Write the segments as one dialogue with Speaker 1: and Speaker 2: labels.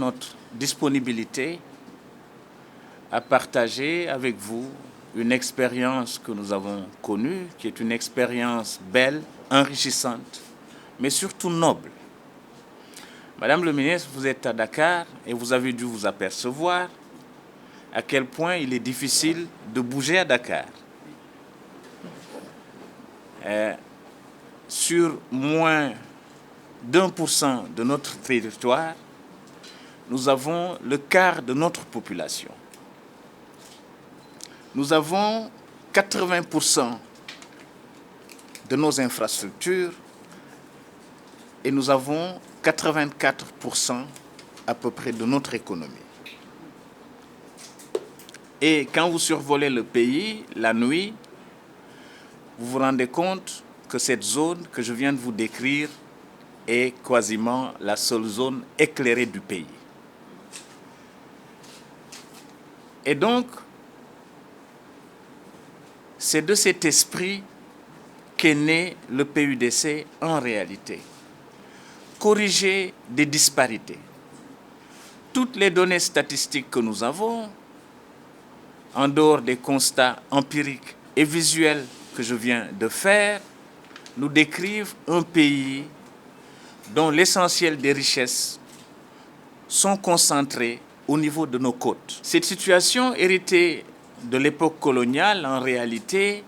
Speaker 1: notre disponibilité à partager avec vous une expérience que nous avons connue, qui est une expérience belle, enrichissante, mais surtout noble. Madame le ministre, vous êtes à Dakar et vous avez dû vous apercevoir à quel point il est difficile de bouger à Dakar. Sur moins d'1% de notre territoire, nous avons le quart de notre population. Nous avons 80% de nos infrastructures et nous avons 84% à peu près de notre économie. Et quand vous survolez le pays la nuit, vous vous rendez compte que cette zone que je viens de vous décrire est quasiment la seule zone éclairée du pays. Et donc, c'est de cet esprit qu'est né le PUDC en réalité. Corriger des disparités. Toutes les données statistiques que nous avons, en dehors des constats empiriques et visuels que je viens de faire, nous décrivent un pays dont l'essentiel des richesses sont concentrées au niveau de nos côtes. Cette situation héritée de l'époque coloniale, en réalité,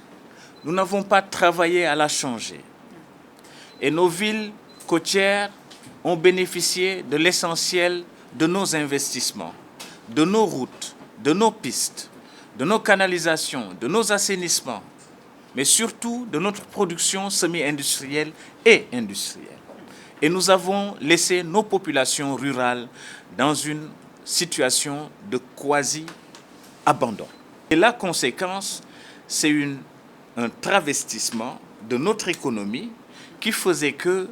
Speaker 1: nous n'avons pas travaillé à la changer. Et nos villes côtières ont bénéficié de l'essentiel de nos investissements, de nos routes, de nos pistes, de nos canalisations, de nos assainissements, mais surtout de notre production semi-industrielle et industrielle. Et nous avons laissé nos populations rurales dans une situation de quasi-abandon. Et la conséquence, c'est un travestissement de notre économie qui faisait que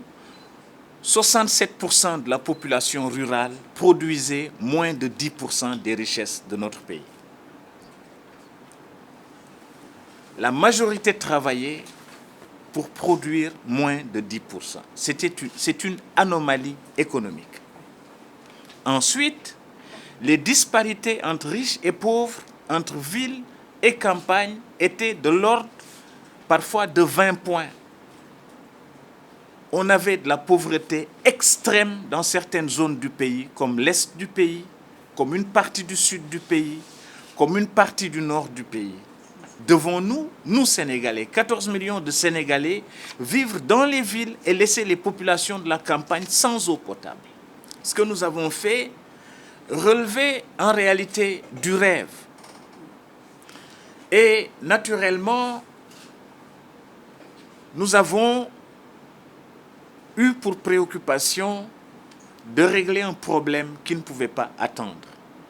Speaker 1: 67% de la population rurale produisait moins de 10% des richesses de notre pays. La majorité travaillait pour produire moins de 10%. C'est une anomalie économique. Ensuite, les disparités entre riches et pauvres, entre villes et campagnes, étaient de l'ordre parfois de 20 points. On avait de la pauvreté extrême dans certaines zones du pays, comme l'Est du pays, comme une partie du Sud du pays, comme une partie du Nord du pays. Devons-nous, nous Sénégalais, 14 millions de Sénégalais, vivre dans les villes et laisser les populations de la campagne sans eau potable? Ce que nous avons fait relevait en réalité du rêve. Et naturellement, nous avons eu pour préoccupation de régler un problème qui ne pouvait pas attendre.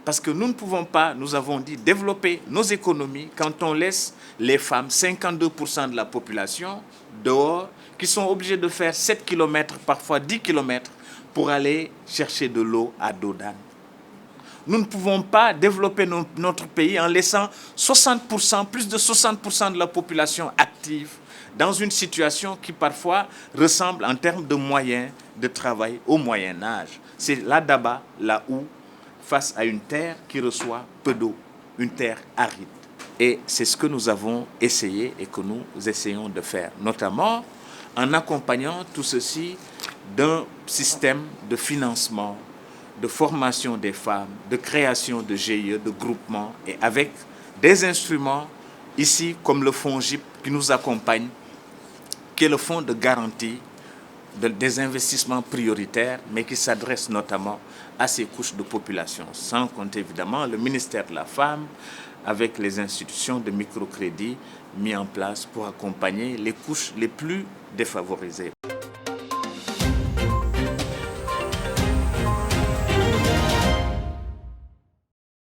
Speaker 1: Parce que nous ne pouvons pas, nous avons dit, développer nos économies quand on laisse les femmes, 52% de la population, dehors, qui sont obligées de faire 7 km, parfois 10 km, pour aller chercher de l'eau à dos d'âne. Nous ne pouvons pas développer notre pays en laissant 60%, plus de 60% de la population active dans une situation qui parfois ressemble en termes de moyens de travail au Moyen Âge. C'est là d'abord, là où, face à une terre qui reçoit peu d'eau, une terre aride. Et c'est ce que nous avons essayé et que nous essayons de faire, notamment en accompagnant tout ceci d'un système de financement, de formation des femmes, de création de GIE, de groupements, et avec des instruments ici comme le fonds GIP qui nous accompagne, qui est le fonds de garantie des investissements prioritaires, mais qui s'adresse notamment à ces couches de population, sans compter évidemment le ministère de la Femme, avec les institutions de microcrédit mis en place pour accompagner les couches les plus défavorisées.